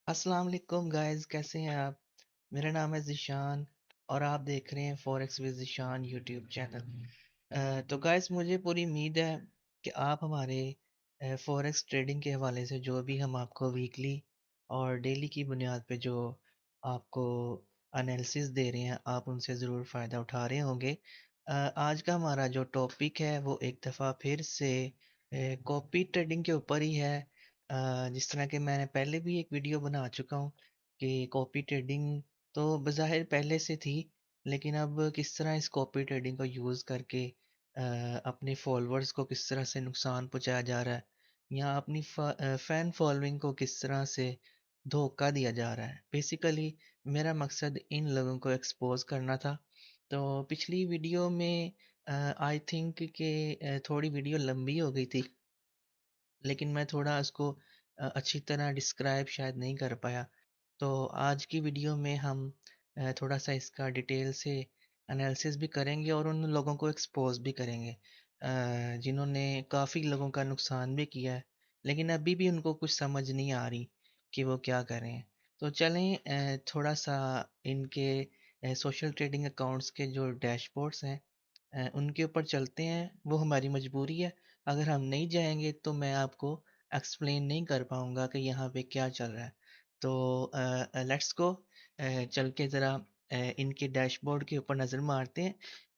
अस्सलाम वालेकुम गाइस, कैसे हैं आप? मेरा नाम है ज़ीशान और आप देख रहे हैं forex with Zeeshan YouTube channel. तो गाइस, मुझे पूरी उम्मीद है कि आप हमारे फॉरेक्स ट्रेडिंग के हवाले से जो भी हम आपको वीकली और डेली की बुनियाद पे जो आपको एनालिसिस दे रहे हैं, आप उनसे ज़रूर फ़ायदा उठा रहे होंगे। आज का हमारा जो टॉपिक है वो एक दफ़ा फिर से कॉपी ट्रेडिंग के ऊपर ही है। जिस तरह कि मैंने पहले भी एक वीडियो बना चुका हूँ कि कॉपी ट्रेडिंग तो बज़ाहिर पहले से थी, लेकिन अब किस तरह इस कॉपी ट्रेडिंग को यूज़ करके अपने फॉलोअर्स को किस तरह से नुकसान पहुंचाया जा रहा है या अपनी फ़ैन फॉलोइंग को किस तरह से धोखा दिया जा रहा है। बेसिकली मेरा मकसद इन लोगों को एक्सपोज करना था। तो पिछली वीडियो में आई थिंक कि थोड़ी वीडियो लंबी हो गई थी, लेकिन मैं थोड़ा उसको अच्छी तरह डिस्क्राइब शायद नहीं कर पाया। तो आज की वीडियो में हम थोड़ा सा इसका डिटेल से एनालिसिस भी करेंगे और उन लोगों को एक्सपोज भी करेंगे जिन्होंने काफ़ी लोगों का नुकसान भी किया है, लेकिन अभी भी उनको कुछ समझ नहीं आ रही कि वो क्या करें। तो चलें थोड़ा सा इनके सोशल ट्रेडिंग अकाउंट्स के जो डैशबोर्ड्स हैं उनके ऊपर चलते हैं। वो हमारी मजबूरी है, अगर हम नहीं जाएंगे तो मैं आपको एक्सप्लेन नहीं कर पाऊंगा कि यहाँ पे क्या चल रहा है। तो लेट्स गो, चल के ज़रा इनके डैशबोर्ड के ऊपर नज़र मारते हैं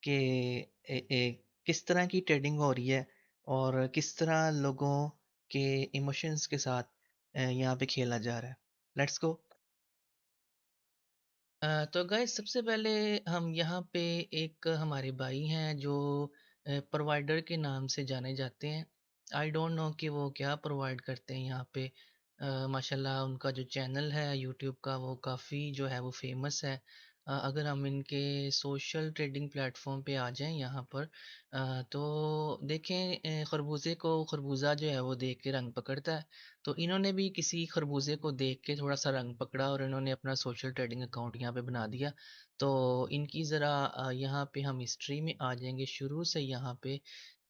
कि किस तरह की ट्रेडिंग हो रही है और किस तरह लोगों के इमोशंस के साथ यहाँ पे खेला जा रहा है। Let's go. तो गाइस, सबसे पहले हम यहाँ पे एक हमारे भाई हैं जो प्रोवाइडर के नाम से जाने जाते हैं। आई डोंट नो कि वो क्या प्रोवाइड करते हैं यहाँ पे। माशाल्लाह उनका जो चैनल है यूट्यूब का वो काफ़ी जो है वो फेमस है। अगर हम इनके सोशल ट्रेडिंग प्लेटफॉर्म पे आ जाएं यहाँ पर, तो देखें, खरबूजे को खरबूजा जो है वो देख के रंग पकड़ता है। तो इन्होंने भी किसी खरबूजे को देख के थोड़ा सा रंग पकड़ा और इन्होंने अपना सोशल ट्रेडिंग अकाउंट यहाँ पे बना दिया। तो इनकी ज़रा यहाँ पे हम हिस्ट्री में आ जाएंगे शुरू से यहाँ पे।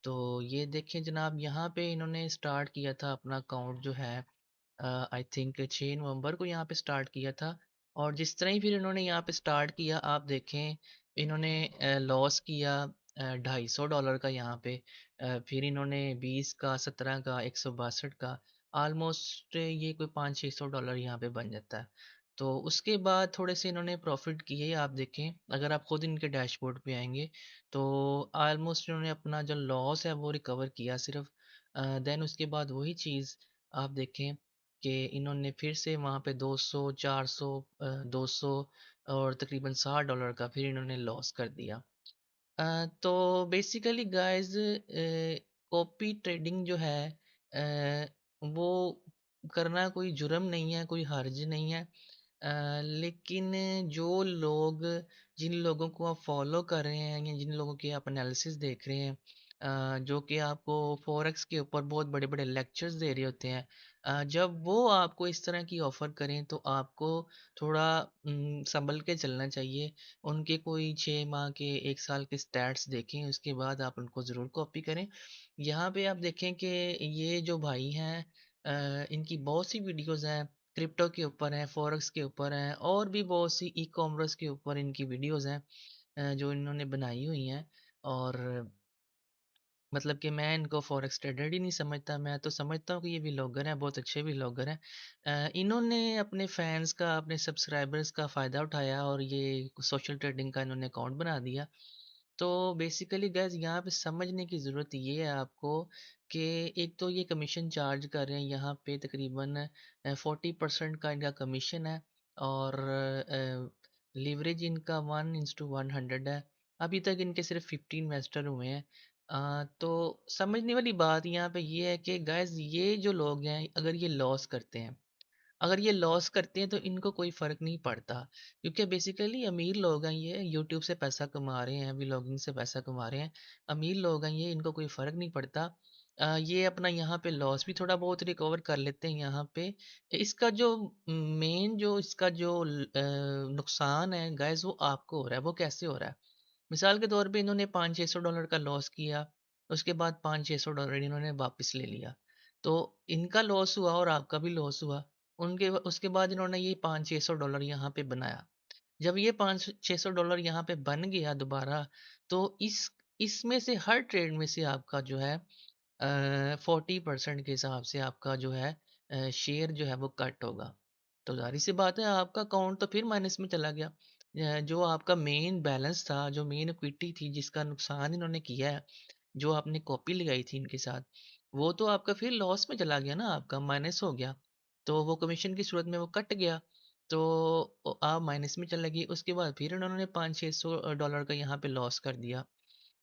तो ये देखें जनाब, यहाँ पे इन्होंने स्टार्ट किया था अपना अकाउंट जो है, आई थिंक 6 नवंबर को यहाँ पे स्टार्ट किया था। और जिस तरह ही फिर इन्होंने यहाँ पे स्टार्ट किया, आप देखें इन्होंने लॉस किया $250 का यहाँ पे। फिर इन्होंने 20 का, 17 का, 162 का, ऑलमोस्ट ये कोई 500-600 डॉलर यहाँ पे बन जाता है। तो उसके बाद थोड़े से इन्होंने प्रॉफिट किए, आप देखें अगर आप खुद इनके डैशबोर्ड पे आएंगे तो ऑलमोस्ट इन्होंने अपना जो लॉस है वो रिकवर किया सिर्फ। देन उसके बाद वही चीज़ आप देखें कि इन्होंने फिर से वहाँ पे 200, 400, 200 और तकरीबन $60 का फिर इन्होंने लॉस कर दिया। तो बेसिकली गाइस, कॉपी ट्रेडिंग जो है वो करना कोई जुर्म नहीं है, कोई हर्ज नहीं है। लेकिन जो लोग जिन लोगों को आप फॉलो कर रहे हैं या जिन लोगों के आप एनालिसिस देख रहे हैं, जो कि आपको फॉरेक्स के ऊपर बहुत बड़े बड़े लेक्चर्स दे रहे होते हैं, जब वो आपको इस तरह की ऑफ़र करें तो आपको थोड़ा संभल के चलना चाहिए। उनके कोई 6 माह के 1 साल के स्टैट्स देखें, उसके बाद आप उनको ज़रूर कॉपी करें। यहाँ पे आप देखें कि ये जो भाई हैं, इनकी बहुत सी वीडियोज़ हैं, क्रिप्टो के ऊपर हैं, फॉरेक्स के ऊपर हैं और भी बहुत सी ई-कॉमर्स के ऊपर इनकी वीडियोज़ हैं जो इन्होंने बनाई हुई हैं। और मतलब कि मैं इनको फॉरेक्स ट्रेडर ही नहीं समझता, मैं तो समझता हूँ कि ये व्लॉगर हैं, बहुत अच्छे व्लॉगर हैं। इन्होंने अपने फैन्स का, अपने सब्सक्राइबर्स का फ़ायदा उठाया और ये सोशल ट्रेडिंग का इन्होंने अकाउंट बना दिया। तो बेसिकली गाइस, यहाँ पे समझने की ज़रूरत ये है आपको कि एक तो ये कमीशन चार्ज कर रहे हैं यहाँ पे तकरीबन 40% का इनका कमीशन है। और लीवरेज इनका 1:100 है। अभी तक इनके सिर्फ 15 इन्वेस्टर हुए हैं। तो समझने वाली बात यहाँ पे ये है कि गाइस, ये जो लोग हैं अगर ये लॉस करते हैं, अगर ये लॉस करते हैं तो इनको कोई फ़र्क नहीं पड़ता, क्योंकि बेसिकली अमीर लोग हैं, ये यूट्यूब से पैसा कमा रहे हैं, व्लॉगिंग से पैसा कमा रहे हैं। अमीर लोग हैं ये, इनको कोई फ़र्क नहीं पड़ता। ये अपना यहाँ पे लॉस भी थोड़ा बहुत रिकवर कर लेते हैं यहाँ पे। इसका जो मेन जो इसका जो नुकसान है गाइस, वो आपको हो रहा है। वो कैसे हो रहा है? मिसाल के तौर पे इन्होंने 500-600 डॉलर का लॉस किया, उसके बाद 500-600 डॉलर इन्होंने वापस ले लिया। तो इनका लॉस हुआ और आपका भी लॉस हुआ। उसके बाद इन्होंने ये $500-600 यहाँ पे बनाया। जब ये $500-600 यहाँ पे बन गया दोबारा, तो इसमें से हर ट्रेड में से आपका जो है 40% के हिसाब से आपका जो है शेयर जो है वो कट होगा। तो ज़ाहिर-सी बात है आपका अकाउंट तो फिर माइनस में चला गया। जो आपका मेन बैलेंस था, जो मेन इक्विटी थी जिसका नुकसान इन्होंने किया है, जो आपने कॉपी लगाई थी इनके साथ, वो तो आपका फिर लॉस में चला गया ना, आपका माइनस हो गया। तो वो कमीशन की सूरत में वो कट गया। तो आप माइनस में चले गए। उसके बाद फिर उन्होंने 500-600 डॉलर का यहाँ पे लॉस कर दिया।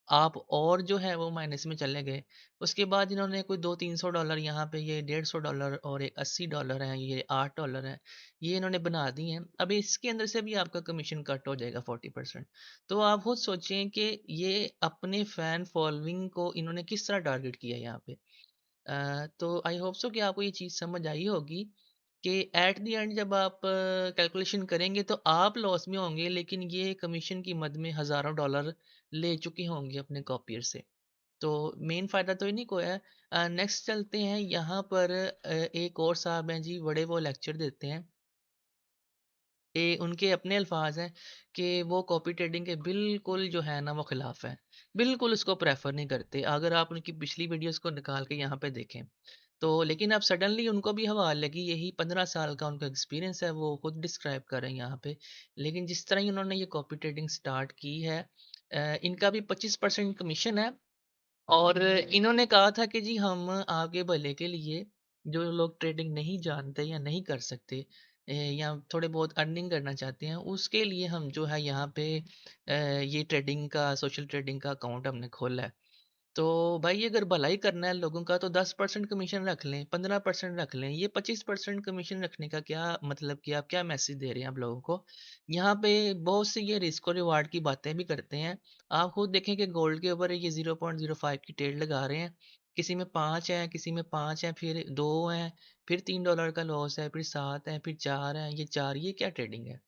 आप और जो है वो माइनस में चले गए। उसके बाद इन्होंने कोई 200-300 डॉलर यहाँ पे, ये $150 और एक $80 है, ये $8 है, ये इन्होंने बना दी हैं। अब इसके अंदर से भी आपका कमीशन कट हो जाएगा 40%। तो आप खुद सोचें कि ये अपने फैन फॉलोइंग को इन्होंने किस तरह टारगेट किया है यहाँ पे। तो आई होप सो कि आपको ये चीज़ समझ आई होगी कि एट द एंड जब आप कैलकुलेशन करेंगे तो आप लॉस में होंगे, लेकिन ये कमीशन की मद में हज़ारों डॉलर ले चुके होंगे अपने कॉपियर से। तो मेन फ़ायदा तो इन्हीं को है। नेक्स्ट चलते हैं यहाँ पर। एक और साहब हैं जी, बड़े वो लेक्चर देते हैं कि उनके अपने अल्फाज हैं कि वो कॉपी ट्रेडिंग के बिल्कुल जो है ना वो खिलाफ हैं। बिल्कुल उसको प्रेफर नहीं करते। अगर आप उनकी पिछली वीडियोस को निकाल के यहाँ पे देखें तो, लेकिन अब सडनली उनको भी हवा लगी, यही 15 साल का उनका एक्सपीरियंस है, वो खुद डिस्क्राइब कर रहे हैं यहाँ पे। लेकिन जिस तरह ही उन्होंने ये कॉपी ट्रेडिंग स्टार्ट की है, इनका भी 25% कमीशन है। और इन्होंने कहा था कि जी हम आपके भले के लिए, जो लोग ट्रेडिंग नहीं जानते या नहीं कर सकते, या थोड़े बहुत अर्निंग करना चाहते हैं, उसके लिए हम जो है यहाँ पे ये ट्रेडिंग का, सोशल ट्रेडिंग का अकाउंट हमने खोला है। तो भाई अगर भलाई करना है लोगों का तो 10% कमीशन रख लें, 15% रख लें। ये 25% कमीशन रखने का क्या मतलब, कि आप क्या मैसेज दे रहे हैं आप लोगों को। यहाँ पे बहुत सी ये रिस्क और रिवार्ड की बातें भी करते हैं। आप खुद देखें कि गोल्ड के ऊपर ये 0.05 की ट्रेड लगा रहे हैं। किसी में 5 है, किसी में 5 है, फिर 2 हैं, फिर $3 का लॉस है, फिर 7 है, फिर 4 है। ये 4, ये क्या ट्रेडिंग है?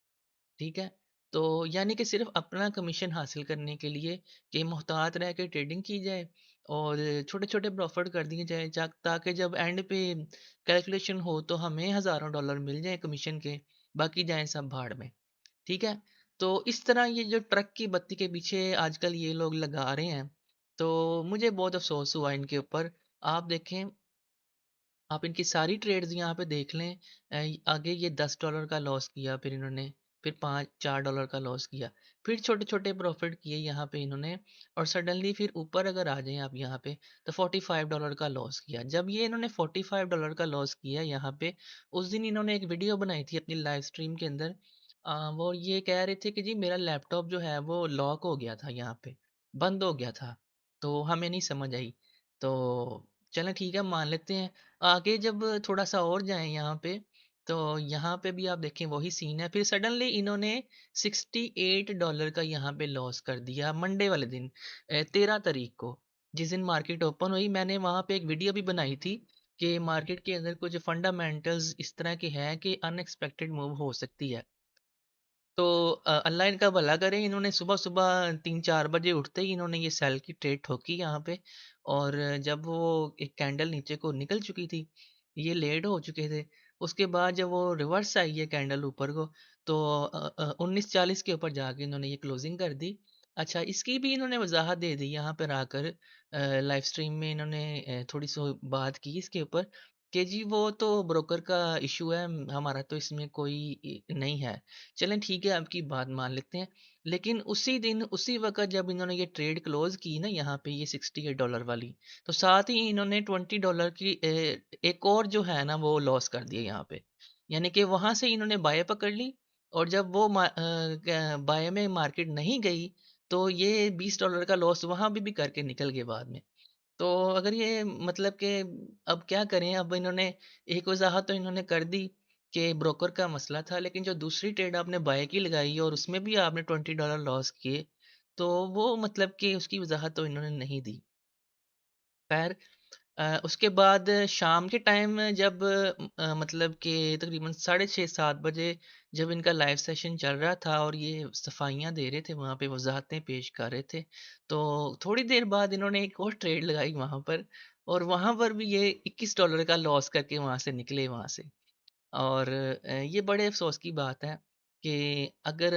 ठीक है? तो यानी कि सिर्फ़ अपना कमीशन हासिल करने के लिए कि मुहतात रह के ट्रेडिंग की जाए और छोटे-छोटे प्रॉफ़िट कर दिए जाएँ, ताकि जब एंड पे कैलकुलेशन हो तो हमें हज़ारों डॉलर मिल जाएँ कमीशन के, बाकी जाएँ सब भाड़ में। ठीक है? तो इस तरह ये जो ट्रक की बत्ती के पीछे आजकल ये लोग लगा रहे हैं, तो मुझे बहुत अफ़सोस हुआ इनके ऊपर। आप देखें, आप इनकी सारी ट्रेड्स यहाँ पे देख लें। आगे ये $10 का लॉस किया, फिर इन्होंने फिर 5-4 डॉलर का लॉस किया, फिर छोटे-छोटे प्रॉफ़िट किए यहाँ पे इन्होंने, और सडनली फिर ऊपर अगर आ जाएँ आप यहाँ पे तो $45 का लॉस किया। जब ये इन्होंने $45 का लॉस किया यहाँ पे, उस दिन इन्होंने एक वीडियो बनाई थी अपनी लाइव स्ट्रीम के अंदर। वो ये कह रहे थे कि जी मेरा लैपटॉप जो है वो लॉक हो गया था यहाँ पे, बंद हो गया था, तो हमें नहीं समझ आई। तो चलें ठीक है, मान लेते हैं। आगे जब थोड़ा-सा और जाएँ यहाँ पे, तो यहाँ पे भी आप देखें वही सीन है। फिर सडनली इन्होंने $68 का यहाँ पे लॉस कर दिया मंडे वाले दिन, 13 तारीख को। जिस दिन मार्केट ओपन हुई, मैंने वहाँ पे एक वीडियो भी बनाई थी कि मार्केट के अंदर कुछ फंडामेंटल्स इस तरह के हैं कि अनएक्सपेक्टेड मूव हो सकती है। तो अल्लाह इनका भला करे, इन्होंने सुबह-सुबह 3-4 बजे उठते ही इन्होंने ये सेल की ट्रेड ठोकी यहाँ पे। और जब वो एक कैंडल नीचे को निकल चुकी थी, ये लेट हो चुके थे। उसके बाद जब वो रिवर्स आई है कैंडल ऊपर को, तो 1940 के ऊपर जाके इन्होंने ये क्लोजिंग कर दी। अच्छा, इसकी भी इन्होंने वज़ाहत दे दी यहाँ पर आकर, लाइव स्ट्रीम में इन्होंने थोड़ी-सी बात की इसके ऊपर कि जी वो तो ब्रोकर का इश्यू है, हमारा तो इसमें कोई नहीं है। चलें ठीक है, आपकी बात मान लेते हैं। लेकिन उसी दिन, उसी वक़्त जब इन्होंने ये ट्रेड क्लोज़ की ना यहाँ पे, ये $68 वाली, तो साथ ही इन्होंने $20 की एक और जो है ना वो लॉस कर दिया यहाँ पे। यानी कि वहाँ से इन्होंने बाय पकड़ ली, और जब वो क्या बाय में मार्केट नहीं गई, तो ये $20 का लॉस वहाँ भी करके निकल गए बाद में। तो अगर ये मतलब कि अब क्या करें, अब इन्होंने एक वज़ाहत तो इन्होंने कर दी कि ब्रोकर का मसला था, लेकिन जो दूसरी ट्रेड आपने बाय की लगाई और उसमें भी आपने $20 लॉस किए, तो वो मतलब कि उसकी वज़ाहत तो इन्होंने नहीं दी। ख़ैर, उसके बाद शाम के टाइम जब मतलब कि तकरीबन साढ़े 6-7 बजे जब इनका लाइव सेशन चल रहा था और ये सफाइयाँ दे रहे थे, वहाँ पे वज़ाहतें पेश कर रहे थे, तो थोड़ी देर बाद इन्होंने एक और ट्रेड लगाई वहाँ पर, और वहाँ पर भी ये $21 का लॉस करके वहाँ से निकले वहाँ से। और ये बड़े अफ़सोस की बात है कि अगर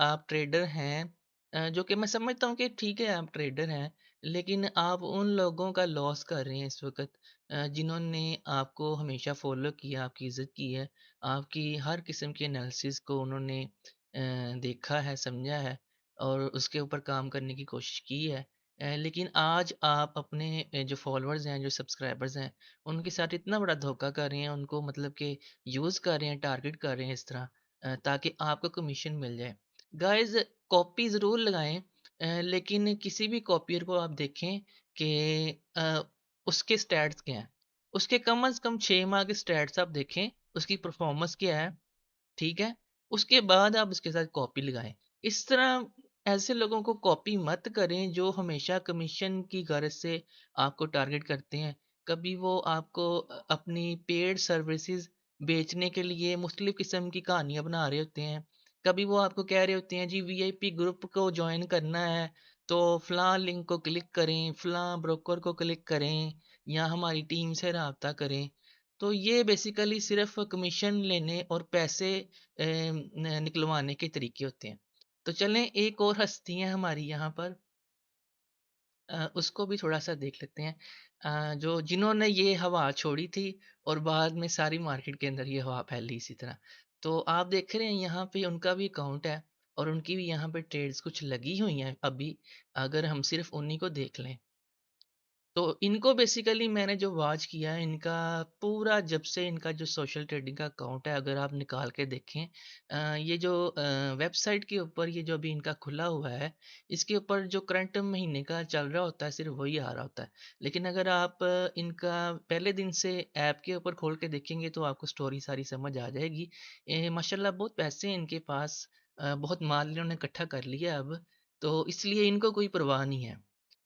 आप ट्रेडर हैं, जो कि मैं समझता हूँ कि ठीक है आप ट्रेडर हैं, लेकिन आप उन लोगों का लॉस कर रहे हैं इस वक़्त, जिन्होंने आपको हमेशा फ़ॉलो किया, आपकी इज़्ज़त की है, आपकी हर किस्म की एनालिसिस को उन्होंने देखा है, समझा है और उसके ऊपर काम करने की कोशिश की है। लेकिन आज आप अपने जो फ़ॉलोअर्स हैं, जो सब्सक्राइबर्स हैं, उनके साथ इतना बड़ा धोखा कर रहे हैं, उनको मतलब कि यूज़ कर रहे हैं, टारगेट कर रहे हैं इस तरह, ताकि आपको कमीशन मिल जाए। गाइज़, कॉपी ज़रूर लगाएँ, लेकिन किसी भी कॉपियर को आप देखें कि उसके स्टैट्स क्या हैं। उसके कम से कम 6 माह के स्टैट्स आप देखें, उसकी परफ़ॉर्मेंस क्या है, ठीक है? उसके बाद आप उसके साथ कॉपी लगाएँ। इस तरह ऐसे लोगों को कॉपी मत करें जो हमेशा कमीशन की गर्ज़ से आपको टारगेट करते हैं। कभी वो आपको अपनी पेड सर्विसेज़ बेचने के लिए मुख्तलिफ़ किस्म की कहानियाँ बना रहे होते हैं। कभी वो आपको कह रहे होते हैं जी वीआईपी ग्रुप को जॉइन करना है, तो फलाँ लिंक को क्लिक करें, फलाँ ब्रोकर को क्लिक करें या हमारी टीम से राब्ता करें। तो ये बेसिकली सिर्फ़ कमीशन लेने और पैसे निकलवाने के तरीके होते हैं। तो चलें एक और हस्ती है हमारी यहाँ पर, उसको भी थोड़ा-सा देख लेते हैं। जो जिन्होंने ये हवा छोड़ी थी और बाद में सारी मार्केट के अंदर ये हवा फैली इसी तरह। तो आप देख रहे हैं यहाँ पे उनका भी अकाउंट है और उनकी भी यहाँ पे ट्रेड्स कुछ लगी हुई हैं अभी, अगर हम सिर्फ़ उन्हीं को देख लें। तो इनको बेसिकली मैंने जो वॉच किया है, इनका पूरा जब से इनका जो सोशल ट्रेडिंग का अकाउंट है, अगर आप निकाल के देखें, ये जो वेबसाइट के ऊपर ये जो अभी इनका खुला हुआ है, इसके ऊपर जो करंट महीने का चल रहा होता है, सिर्फ वही आ रहा होता है। लेकिन अगर आप इनका पहले दिन से ऐप के ऊपर खोल के देखेंगे तो आपको स्टोरी सारी समझ आ जाएगी। माशाल्लाह बहुत पैसे हैं इनके पास, बहुत माल इन्होंने इकट्ठा कर लिया अब, तो इसलिए इनको कोई परवाह नहीं है।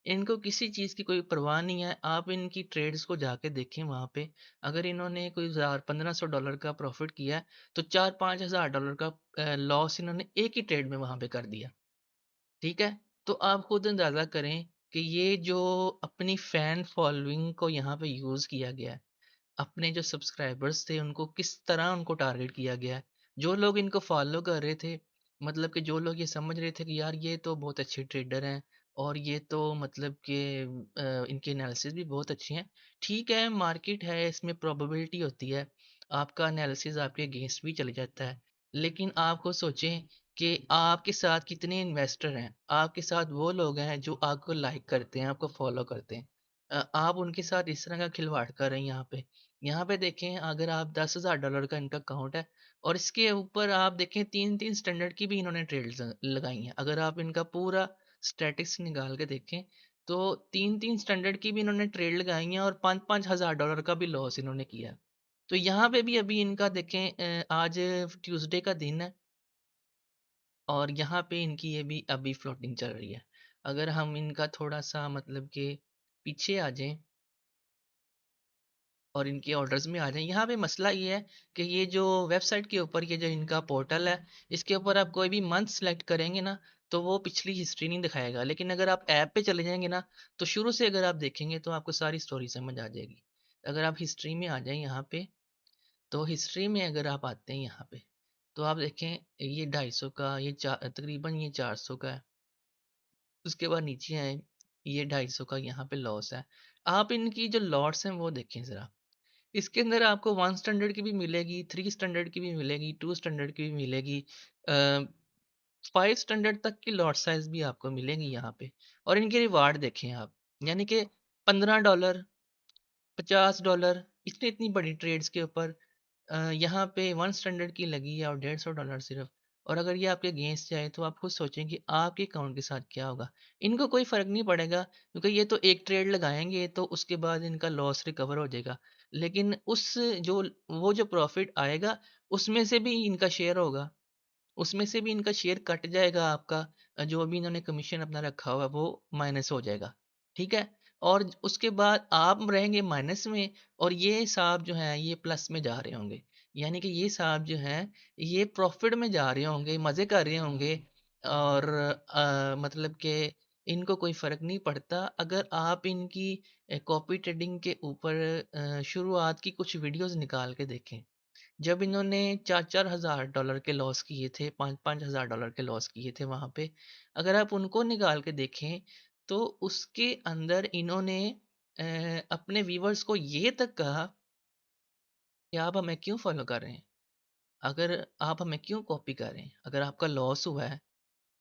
इनको किसी चीज़ की कोई परवाह नहीं है। आप इनकी ट्रेड्स को जाके देखें वहाँ पे। अगर इन्होंने कोई हज़ार $1500 का प्रॉफ़िट किया है, तो 4-5 हज़ार डॉलर का लॉस इन्होंने एक ही ट्रेड में वहाँ पे कर दिया। ठीक है? तो आप खुद अंदाज़ा करें कि ये जो अपनी फ़ैन फ़ॉलोइंग को यहाँ पे यूज़ किया गया है, अपने जो सब्सक्राइबर्स थे उनको किस तरह उनको टारगेट किया गया है। जो लोग इनको फॉलो कर रहे थे, मतलब कि जो लोग ये समझ रहे थे कि यार ये तो बहुत अच्छे ट्रेडर हैं और ये तो मतलब कि इनके एनालिसिस भी बहुत अच्छे हैं। ठीक है, मार्केट है, इसमें प्रोबेबिलिटी होती है, आपका एनालिसिस आपके अगेंस्ट भी चले जाता है। लेकिन आप खुद सोचें कि आपके साथ कितने इन्वेस्टर हैं, आपके साथ वो लोग हैं जो आपको लाइक करते हैं, आपको फॉलो करते हैं। आप उनके साथ इस तरह का खिलवाड़ कर रहे हैं यहाँ पे। यहाँ पे देखें, अगर आप $10,000 का इनका अकाउंट है और इसके ऊपर आप देखें 3-3 स्टैंडर्ड की भी इन्होंने ट्रेड्स लगाई हैं। अगर आप इनका पूरा स्टैटिस्टिक्स निकाल के देखें, तो 3-3 स्टैंडर्ड की भी इन्होंने ट्रेड लगाई हैं और $5-5 हज़ार डॉलर का भी लॉस इन्होंने किया है। तो यहाँ पे भी अभी इनका देखें, आज ट्यूसडे का दिन है और यहाँ पे इनकी ये भी अभी फ्लोटिंग चल रही है। अगर हम इनका थोड़ा-सा मतलब कि पीछे आ जाएँ और इनके ऑर्डर्स में आ जाएँ। यहाँ पे मसला ये है कि ये जो वेबसाइट के ऊपर ये जो इनका पोर्टल है, इसके ऊपर आप कोई भी मंथ सेलेक्ट करेंगे ना, तो वो पिछली हिस्ट्री नहीं दिखाएगा। लेकिन अगर आप ऐप पे चले जाएँगे ना, तो शुरू से अगर आप देखेंगे तो आपको सारी स्टोरी समझ आ जाएगी। अगर आप हिस्ट्री में आ जाएँ यहाँ पे, तो हिस्ट्री में अगर आप आते हैं यहाँ पे, तो आप देखें ये 250 का, ये तकरीबन ये 400 का है। उसके बाद नीचे आएँ, ये 250 का यहाँ पे लॉस है। आप इनकी जो लॉट्स हैं वो देखें ज़रा। इसके अंदर आपको 1 स्टैंडर्ड की भी मिलेगी, 3 स्टैंडर्ड की भी मिलेगी, 2 स्टैंडर्ड की भी मिलेगी, अ, 5 स्टैंडर्ड तक की लॉट साइज़ भी आपको मिलेंगी यहाँ पे। और इनके रिवार्ड देखें आप, यानी कि $15, $50, इतनी-इतनी बड़ी ट्रेड्स के ऊपर यहाँ पे 1 स्टैंडर्ड की लगी है और $150 सिर्फ़। और अगर ये आपके अगेंस्ट जाए तो आप खुद सोचें कि आपके अकाउंट के साथ क्या होगा? इनको कोई फ़र्क नहीं पड़ेगा, क्योंकि ये तो एक ट्रेड लगाएँगे तो उसके बाद इनका लॉस रिकवर हो जाएगा। लेकिन उस जो वो जो प्रॉफ़िट आएगा, उसमें से भी इनका शेयर होगा। उसमें से भी इनका शेयर कट जाएगा आपका, जो भी इन्होंने कमीशन अपना रखा हुआ है वो माइनस हो जाएगा, ठीक है? और उसके बाद आप रहेंगे माइनस में और ये साहब जो हैं ये प्लस में जा रहे होंगे। यानी कि ये साहब जो हैं ये प्रॉफ़िट में जा रहे होंगे, मज़े कर रहे होंगे और मतलब कि इनको कोई फ़र्क नहीं पड़ता। अगर आप इनकी कॉपी ट्रेडिंग के ऊपर शुरुआत की कुछ वीडियोज़ निकाल के देखें। जब इन्होंने 4-4 हज़ार डॉलर के लॉस किए थे, 5-5 हज़ार डॉलर के लॉस किए थे वहाँ पे, अगर आप उनको निकाल के देखें, तो उसके अंदर इन्होंने अपने व्यूअर्स को ये तक कहा कि आप हमें क्यों फ़ॉलो कर रहे हैं? अगर आप हमें क्यों कॉपी कर रहे हैं? अगर आपका लॉस हुआ है,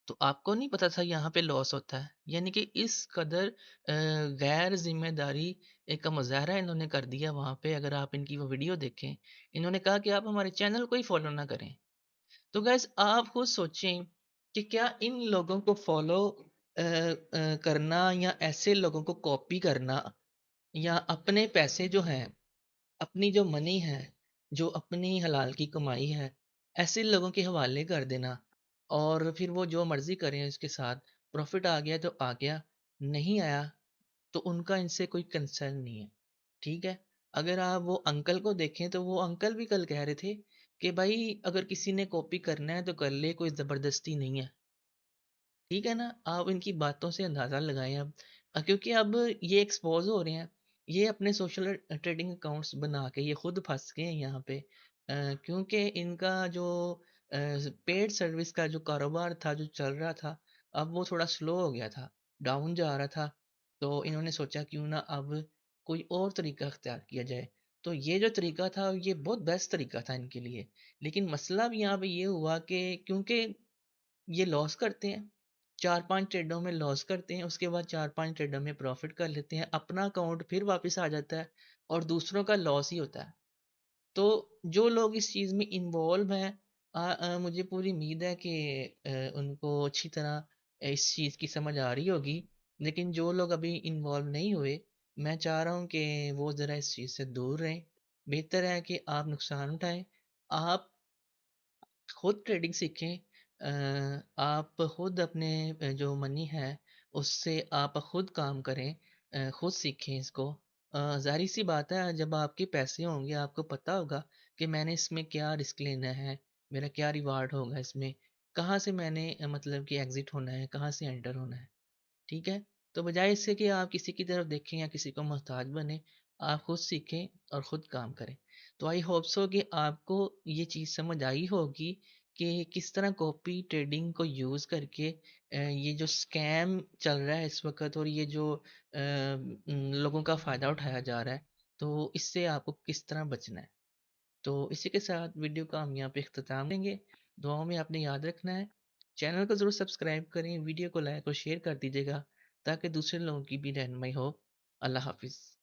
तो आपको नहीं पता था यहाँ पे लॉस होता है। यानी कि इस कदर गैर ज़िम्मेदारी का मुज़ाहरा इन्होंने कर दिया वहाँ पे। अगर आप इनकी वो वीडियो देखें, इन्होंने कहा कि आप हमारे चैनल को ही फ़ॉलो ना करें। तो गाइज़ आप खुद सोचें कि क्या इन लोगों को फ़ॉलो करना या ऐसे लोगों को कॉपी करना या अपने पैसे जो हैं, अपनी जो मनी है, जो अपनी हलाल की कमाई है, ऐसे लोगों के हवाले कर देना और फिर वो जो मर्ज़ी करें उसके साथ, प्रॉफ़िट आ गया तो आ गया, नहीं आया तो उनका इनसे कोई कंसर्न नहीं है, ठीक है? अगर आप वो अंकल को देखें तो वो अंकल भी कल कह रहे थे कि भाई अगर किसी ने कॉपी करना है तो कर ले, कोई ज़बरदस्ती नहीं है। ठीक है ना? आप इनकी बातों से अंदाज़ा लगाएँ अब क्योंकि अब ये एक्सपोज़ हो रहे हैं। ये अपने सोशल ट्रेडिंग अकाउंट्स बना के ये खुद फँस गए हैं यहाँ पे। क्योंकि इनका जो पेड सर्विस का जो कारोबार था, जो चल रहा था, अब वो थोड़ा स्लो हो गया था, डाउन जा रहा था। तो इन्होंने सोचा क्यों ना अब कोई और तरीका अख्तियार किया जाए। तो ये जो तरीका था, ये बहुत बेस्ट तरीका था इनके लिए। लेकिन मसला भी यहाँ पे ये हुआ कि क्योंकि ये लॉस करते हैं। 4-5 ट्रेडों में लॉस करते हैं, उसके बाद 4-5 ट्रेडों में प्रॉफ़िट कर लेते हैं, अपना अकाउंट फिर वापस आ जाता है और दूसरों का लॉस ही होता है। तो जो लोग इस चीज़ में इन्वॉल्व हैं मुझे पूरी उम्मीद है कि उनको अच्छी तरह इस चीज़ की समझ आ रही होगी। लेकिन जो लोग अभी इन्वॉल्व नहीं हुए, मैं चाह रहा हूँ कि वो ज़रा इस चीज़ से दूर रहें। बेहतर है कि आप नुकसान उठाएँ, आप खुद ट्रेडिंग सीखें। आप खुद अपने जो मनी है उससे आप खुद काम करें, खुद सीखें इसको। ज़ाहिर-सी बात है जब आपके पैसे होंगे आपको पता होगा कि मैंने इसमें क्या रिस्क लेना है, मेरा क्या रिवार्ड होगा इसमें, कहाँ से मैंने मतलब कि एग्ज़िट होना है, कहाँ से एंटर होना है। ठीक है? तो बजाय इससे कि आप किसी की तरफ देखें या किसी को मोहताज बनें, आप खुद सीखें और खुद काम करें। तो आई होप सो कि आपको ये चीज़ समझ आई होगी कि किस तरह कॉपी ट्रेडिंग को यूज़ करके ये जो स्कैम चल रहा है इस वक़्त और ये जो लोगों का फ़ायदा उठाया जा रहा है, तो इससे आपको किस तरह बचना है। तो इसी के साथ वीडियो का हम यहाँ पे इख्तिताम देंगे। दुआओं में आपने याद रखना है। चैनल को ज़रूर सब्सक्राइब करें, वीडियो को लाइक और शेयर कर दीजिएगा ताकि दूसरे लोगों की भी रहनुमाई हो। अल्लाह हाफ़िज़।